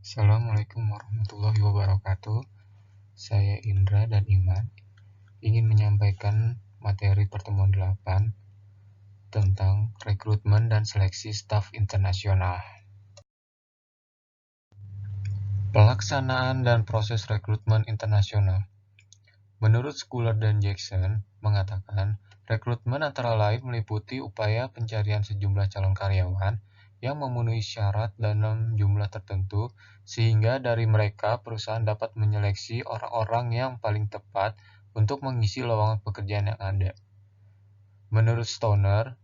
Assalamualaikum warahmatullahi wabarakatuh. Saya Indra dan Iman ingin menyampaikan materi pertemuan 8 tentang rekrutmen dan seleksi staf internasional. Pelaksanaan dan proses rekrutmen internasional. Menurut Schuler dan Jackson mengatakan, rekrutmen antara lain meliputi upaya pencarian sejumlah calon karyawan yang memenuhi syarat dalam jumlah tertentu sehingga dari mereka perusahaan dapat menyeleksi orang-orang yang paling tepat untuk mengisi lowongan pekerjaan yang ada. Menurut Stoner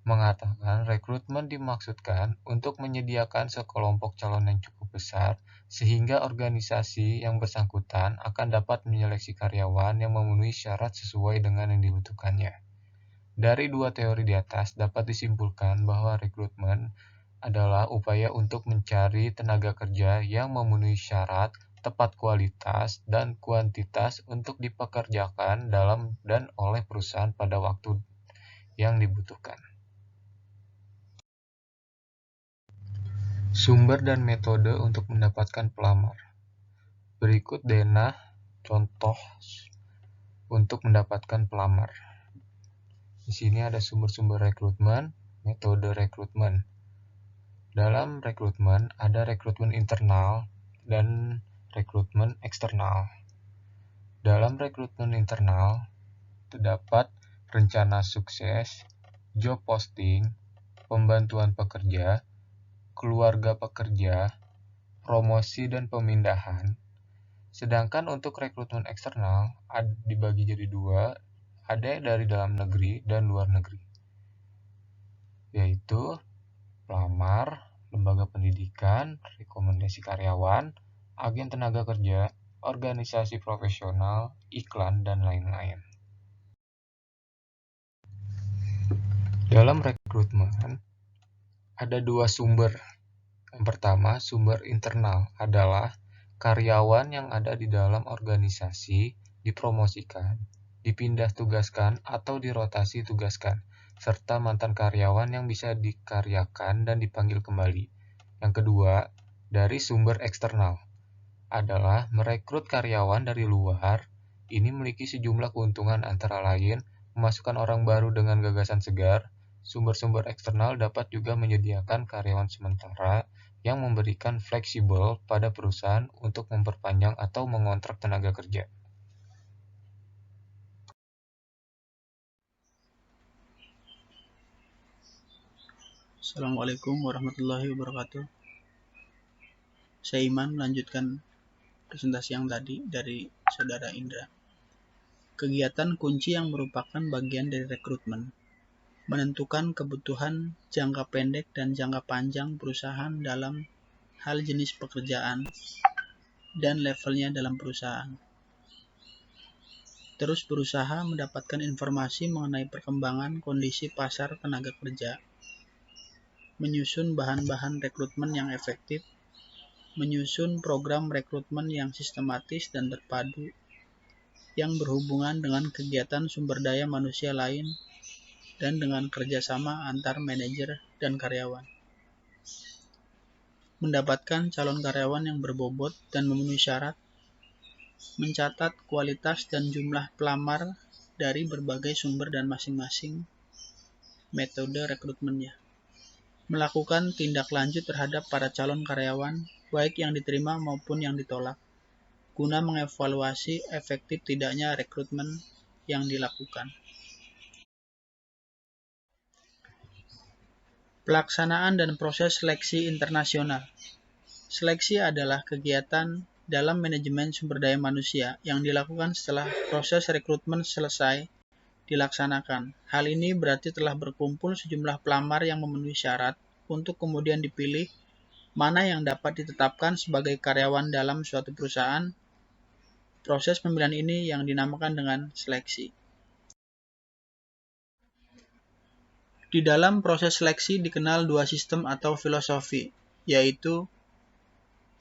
mengatakan rekrutmen dimaksudkan untuk menyediakan sekelompok calon yang cukup besar sehingga organisasi yang bersangkutan akan dapat menyeleksi karyawan yang memenuhi syarat sesuai dengan yang dibutuhkannya. Dari dua teori di atas dapat disimpulkan bahwa rekrutmen adalah upaya untuk mencari tenaga kerja yang memenuhi syarat, tepat kualitas, dan kuantitas untuk dipekerjakan dalam dan oleh perusahaan pada waktu yang dibutuhkan. Sumber dan metode untuk mendapatkan pelamar. Berikut denah contoh untuk mendapatkan pelamar. Di sini ada sumber-sumber rekrutmen, metode rekrutmen. Dalam rekrutmen ada rekrutmen internal dan rekrutmen eksternal. Dalam rekrutmen internal terdapat rencana sukses, job posting, pembantuan pekerja, keluarga pekerja, promosi dan pemindahan. Sedangkan untuk rekrutmen eksternal dibagi jadi dua, ada dari dalam negeri dan luar negeri, yaitu pelamar, lembaga pendidikan, rekomendasi karyawan, agen tenaga kerja, organisasi profesional, iklan, dan lain-lain. Dalam rekrutmen ada dua sumber. Yang pertama, sumber internal adalah karyawan yang ada di dalam organisasi dipromosikan, dipindah tugaskan atau dirotasi tugaskan, serta mantan karyawan yang bisa dikaryakan dan dipanggil kembali. Yang kedua, dari sumber eksternal adalah merekrut karyawan dari luar. Ini memiliki sejumlah keuntungan antara lain memasukkan orang baru dengan gagasan segar. Sumber-sumber eksternal dapat juga menyediakan karyawan sementara yang memberikan fleksibel pada perusahaan untuk memperpanjang atau mengontrak tenaga kerja. Assalamualaikum warahmatullahi wabarakatuh. Saya Iman melanjutkan presentasi yang tadi dari Saudara Indra. Kegiatan kunci yang merupakan bagian dari rekrutmen, menentukan kebutuhan jangka pendek dan jangka panjang perusahaan dalam hal jenis pekerjaan dan levelnya dalam perusahaan. Terus berusaha mendapatkan informasi mengenai perkembangan kondisi pasar tenaga kerja, menyusun bahan-bahan rekrutmen yang efektif, menyusun program rekrutmen yang sistematis dan terpadu yang berhubungan dengan kegiatan sumber daya manusia lain dan dengan kerjasama antar manajer dan karyawan. Mendapatkan calon karyawan yang berbobot dan memenuhi syarat, mencatat kualitas dan jumlah pelamar dari berbagai sumber dan masing-masing metode rekrutmennya. Melakukan tindak lanjut terhadap para calon karyawan, baik yang diterima maupun yang ditolak, guna mengevaluasi efektif tidaknya rekrutmen yang dilakukan. Pelaksanaan dan proses seleksi internasional. Seleksi adalah kegiatan dalam manajemen sumber daya manusia yang dilakukan setelah proses rekrutmen selesai dilaksanakan. Hal ini berarti telah berkumpul sejumlah pelamar yang memenuhi syarat untuk kemudian dipilih mana yang dapat ditetapkan sebagai karyawan dalam suatu perusahaan. Proses pemilihan ini yang dinamakan dengan seleksi. Di dalam proses seleksi dikenal dua sistem atau filosofi, yaitu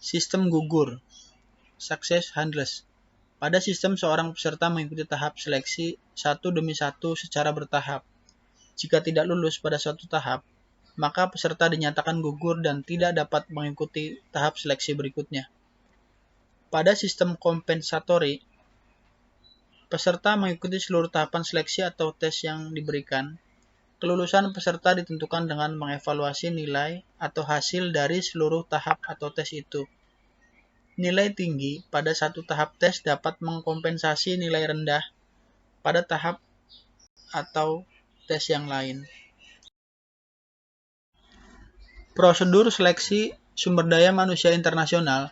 sistem gugur, success handless. Pada sistem seorang peserta mengikuti tahap seleksi satu demi satu secara bertahap. Jika tidak lulus pada suatu tahap, maka peserta dinyatakan gugur dan tidak dapat mengikuti tahap seleksi berikutnya. Pada sistem kompensatori, peserta mengikuti seluruh tahapan seleksi atau tes yang diberikan. Kelulusan peserta ditentukan dengan mengevaluasi nilai atau hasil dari seluruh tahap atau tes itu. Nilai tinggi pada satu tahap tes dapat mengkompensasi nilai rendah pada tahap atau tes yang lain. Prosedur seleksi sumber daya manusia internasional.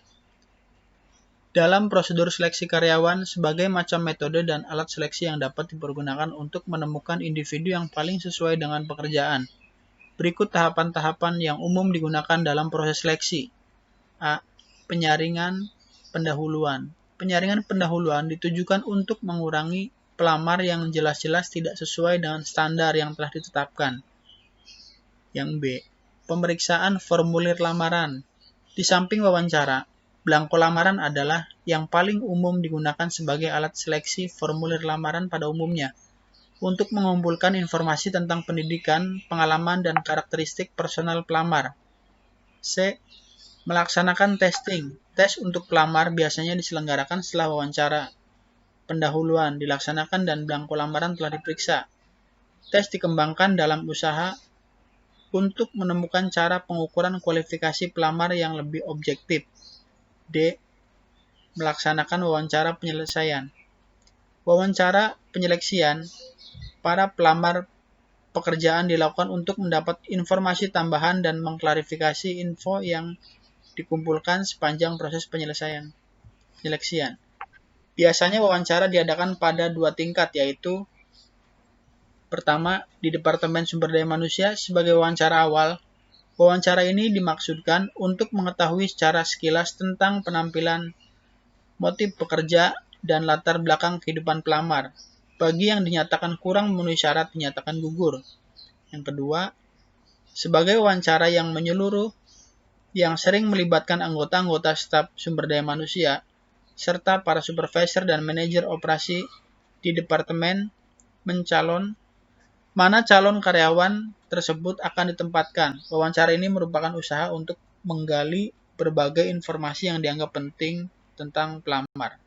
Dalam prosedur seleksi karyawan, sebagai macam metode dan alat seleksi yang dapat dipergunakan untuk menemukan individu yang paling sesuai dengan pekerjaan. Berikut tahapan-tahapan yang umum digunakan dalam proses seleksi. A. Penyaringan pendahuluan. Penyaringan pendahuluan ditujukan untuk mengurangi pelamar yang jelas-jelas tidak sesuai dengan standar yang telah ditetapkan. Yang B. Pemeriksaan formulir lamaran. Di samping wawancara, belangko lamaran adalah yang paling umum digunakan sebagai alat seleksi formulir lamaran pada umumnya untuk mengumpulkan informasi tentang pendidikan, pengalaman, dan karakteristik personal pelamar. C. Melaksanakan testing. Tes untuk pelamar biasanya diselenggarakan setelah wawancara. Pendahuluan dilaksanakan dan belangko lamaran telah diperiksa. Tes dikembangkan dalam usaha untuk menemukan cara pengukuran kualifikasi pelamar yang lebih objektif. D. Melaksanakan wawancara penyelesaian. Wawancara penyeleksian para pelamar pekerjaan dilakukan untuk mendapat informasi tambahan dan mengklarifikasi info yang dikumpulkan sepanjang proses penyeleksian. Biasanya wawancara diadakan pada 2 tingkat, yaitu pertama, di Departemen Sumber Daya Manusia sebagai wawancara awal. Wawancara ini dimaksudkan untuk mengetahui secara sekilas tentang penampilan, motif pekerja, dan latar belakang kehidupan pelamar. Bagi yang dinyatakan kurang memenuhi syarat dinyatakan gugur. Yang kedua, sebagai wawancara yang menyeluruh, yang sering melibatkan anggota-anggota staf sumber daya manusia, serta para supervisor dan manajer operasi di departemen mana calon karyawan tersebut akan ditempatkan. Wawancara ini merupakan usaha untuk menggali berbagai informasi yang dianggap penting tentang pelamar.